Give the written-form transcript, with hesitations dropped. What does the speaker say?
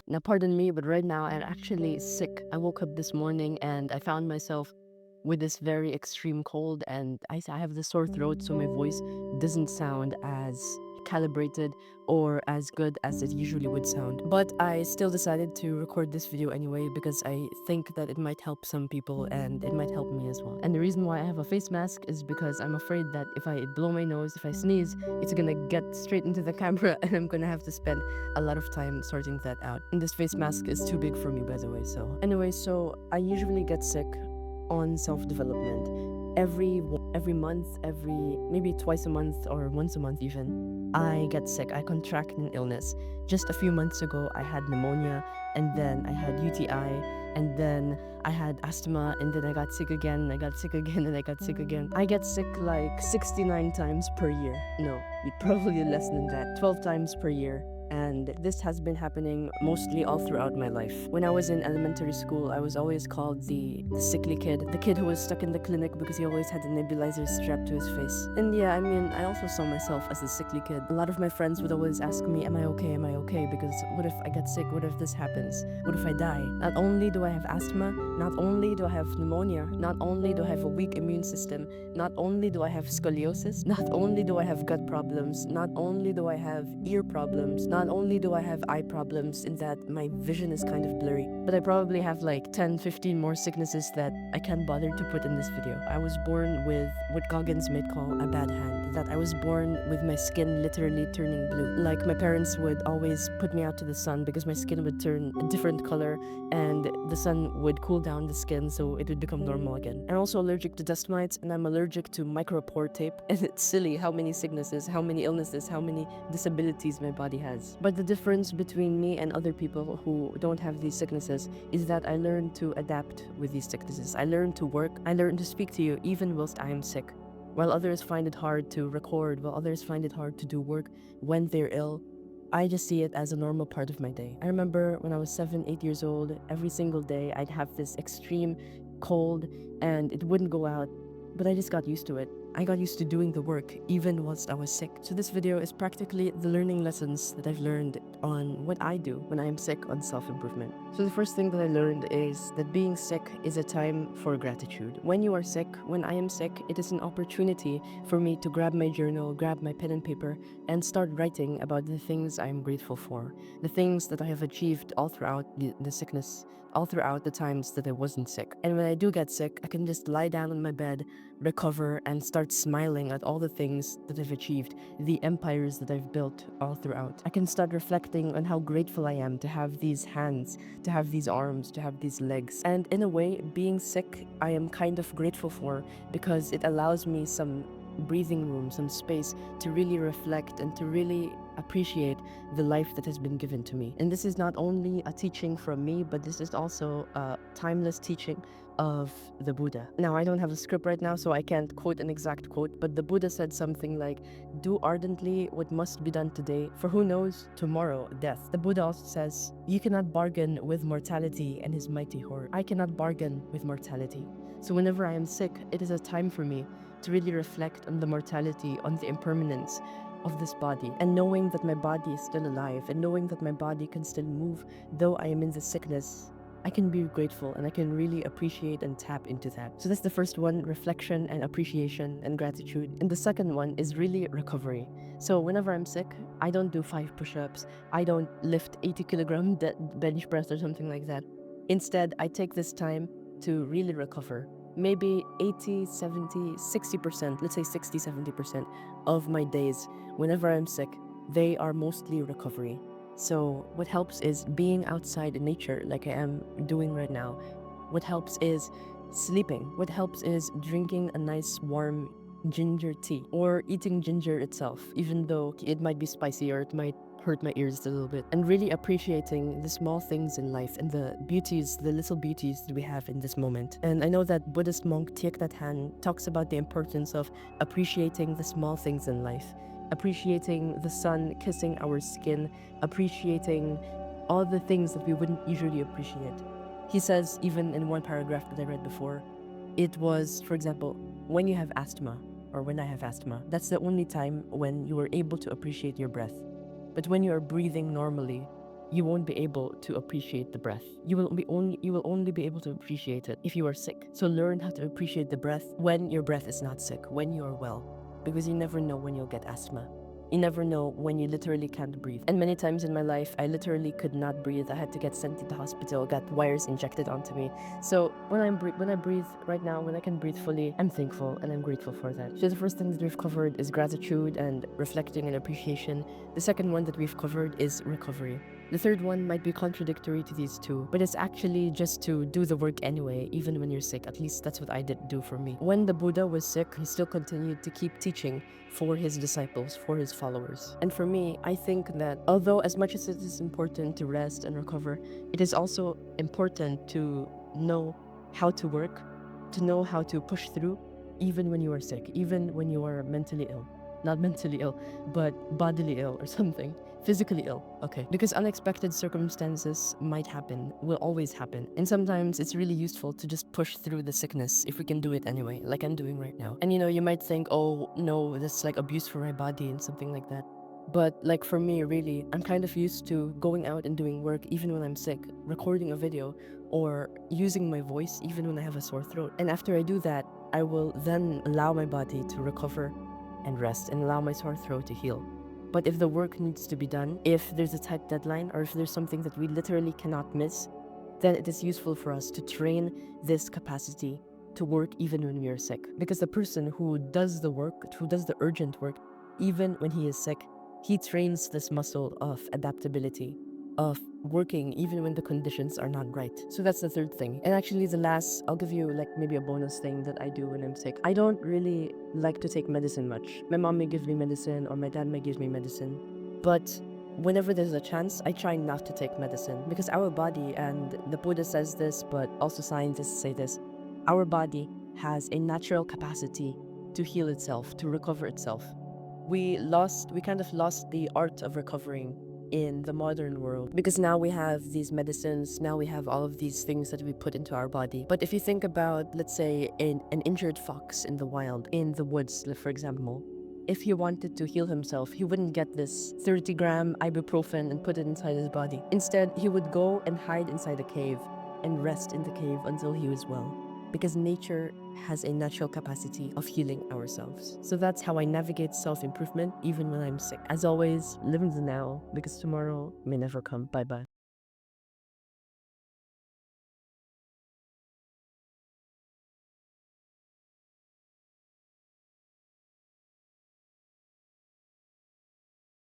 Now, pardon me, but right now I'm actually sick. I woke up this morning and I found myself with this very extreme cold, and I have the sore throat, so my voice doesn't sound as calibrated or as good as it usually would sound. But I still decided to record this video anyway because I think that it might help some people and it might help me as well. And the reason why I have a face mask is because I'm afraid that if I blow my nose, if I sneeze, it's gonna get straight into the camera and I'm gonna have to spend a lot of time sorting that out. And this face mask is too big for me, by the way. So anyway, so I usually get sick on self-development every month, every maybe twice a month or once a month even. I get sick. I contract an illness. Just a few months ago, I had pneumonia, and then I had UTI, and then I had asthma, and then I got sick again, and I got sick again, and I got sick again. I get sick like 69 times per year. No, probably less than that. 12 times per year. And this has been happening mostly all throughout my life. When I was in elementary school, I was always called the sickly kid, the kid who was stuck in the clinic because he always had a nebulizer strapped to his face. And yeah, I mean, I also saw myself as a sickly kid. A lot of my friends would always ask me, am I okay? Am I okay? Because what if I get sick? What if this happens? What if I die? Not only do I have asthma, not only do I have pneumonia, not only do I have a weak immune system, not only do I have scoliosis, not only do I have gut problems, not only do I have ear problems, not only do I have eye problems in that my vision is kind of blurry, but I probably have like 10, 15 more sicknesses that I can't bother to put in this video. I was born with what Goggins might call a bad hand, that I was born with my skin literally turning blue. Like my parents would always put me out to the sun because my skin would turn a different color and the sun would cool down the skin so it would become normal again. I'm also allergic to dust mites and I'm allergic to micropore tape, and it's silly how many sicknesses, how many illnesses, how many disabilities my body has. But the difference between me and other people who don't have these sicknesses is that I learned to adapt with these sicknesses. I learned to work, I learned to speak to you even whilst I am sick. While others find it hard to record, while others find it hard to do work when they're ill, I just see it as a normal part of my day. I remember when I was 7, 8 years old, every single day I'd have this extreme cold and it wouldn't go out, but I just got used to it. I got used to doing the work even whilst I was sick. So this video is practically the learning lessons that I've learned on what I do when I am sick on self-improvement. So the first thing that I learned is that being sick is a time for gratitude. When you are sick, when I am sick, it is an opportunity for me to grab my journal, grab my pen and paper, and start writing about the things I am grateful for, the things that I have achieved all throughout the sickness, all throughout the times that I wasn't sick. And when I do get sick, I can just lie down on my bed, recover, and start smiling at all the things that I've achieved, the empires that I've built all throughout. I can start reflecting on how grateful I am to have these hands, to have these arms, to have these legs. And in a way, being sick, I am kind of grateful for because it allows me some breathing room, some space to really reflect and to really appreciate the life that has been given to me. And this is not only a teaching from me, but this is also a timeless teaching of the Buddha. Now, I don't have a script right now, so I can't quote an exact quote, but the Buddha said something like, do ardently what must be done today, for who knows, tomorrow, death. The Buddha also says, you cannot bargain with mortality and his mighty horde. I cannot bargain with mortality. So whenever I am sick, it is a time for me to really reflect on the mortality, on the impermanence of this body, and knowing that my body is still alive, and knowing that my body can still move, though I am in the sickness, I can be grateful and I can really appreciate and tap into that. So that's the first one, reflection and appreciation and gratitude. And the second one is really recovery. So whenever I'm sick, I don't do 5 push-ups. I don't lift 80-kilogram bench press or something like that. Instead, I take this time to really recover. Maybe 80, 70, 60%, let's say 60, 70% of my days, whenever I'm sick, they are mostly recovery. So what helps is being outside in nature like I am doing right now. What helps is sleeping. What helps is drinking a nice warm ginger tea or eating ginger itself, even though it might be spicy or it might hurt my ears a little bit, and really appreciating the small things in life and the beauties, the little beauties that we have in this moment. And I know that Buddhist monk Thich Nhat Hanh talks about the importance of appreciating the small things in life, appreciating the sun kissing our skin, appreciating all the things that we wouldn't usually appreciate. He says, even in one paragraph that I read before, it was, for example, when you have asthma, or when I have asthma, that's the only time when you are able to appreciate your breath. But when you are breathing normally, you won't be able to appreciate the breath. You will only be able to appreciate it if you are sick. So learn how to appreciate the breath when your breath is not sick, when you are well, because you never know when you'll get asthma. You never know when you literally can't breathe. And many times in my life, I literally could not breathe. I had to get sent to the hospital, got wires injected onto me. So when I breathe right now, when I can breathe fully, I'm thankful and I'm grateful for that. So the first thing that we've covered is gratitude and reflecting and appreciation. The second one that we've covered is recovery. The third one might be contradictory to these two, but it's actually just to do the work anyway, even when you're sick. At least that's what I did do for me. When the Buddha was sick, he still continued to keep teaching for his disciples, for his followers. And for me, I think that although as much as it is important to rest and recover, it is also important to know how to work, to know how to push through, even when you are sick, even when you are mentally ill. Not mentally ill, but bodily ill or something. Physically ill, okay. Because unexpected circumstances might happen, will always happen. And sometimes it's really useful to just push through the sickness if we can do it anyway, like I'm doing right now. And you might think, oh no, that's like abuse for my body and something like that. But like for me, really, I'm kind of used to going out and doing work even when I'm sick, recording a video, or using my voice even when I have a sore throat. And after I do that, I will then allow my body to recover and rest and allow my sore throat to heal. But if the work needs to be done, if there's a tight deadline, or if there's something that we literally cannot miss, then it is useful for us to train this capacity to work even when we are sick. Because the person who does the work, who does the urgent work, even when he is sick, he trains this muscle of adaptability, of working even when the conditions are not right. So that's the third thing. And actually, the last, I'll give you like maybe a bonus thing that I do when I'm sick. I don't really like to take medicine much. My mom may give me medicine, or my dad may give me medicine. But whenever there's a chance, I try not to take medicine, because our body, and the Buddha says this, but also scientists say this, our body has a natural capacity to heal itself, to recover itself. We kind of lost the art of recovering in the modern world, because now we have these medicines, now we have all of these things that we put into our body. But if you think about, let's say, an injured fox in the wild, in the woods, for example, if he wanted to heal himself, he wouldn't get this 30-gram ibuprofen and put it inside his body. Instead, he would go and hide inside a cave and rest in the cave until he was well, because nature has a natural capacity of healing ourselves. So that's how I navigate self-improvement even when I'm sick. As always, live in the now, because tomorrow may never come. Bye-bye.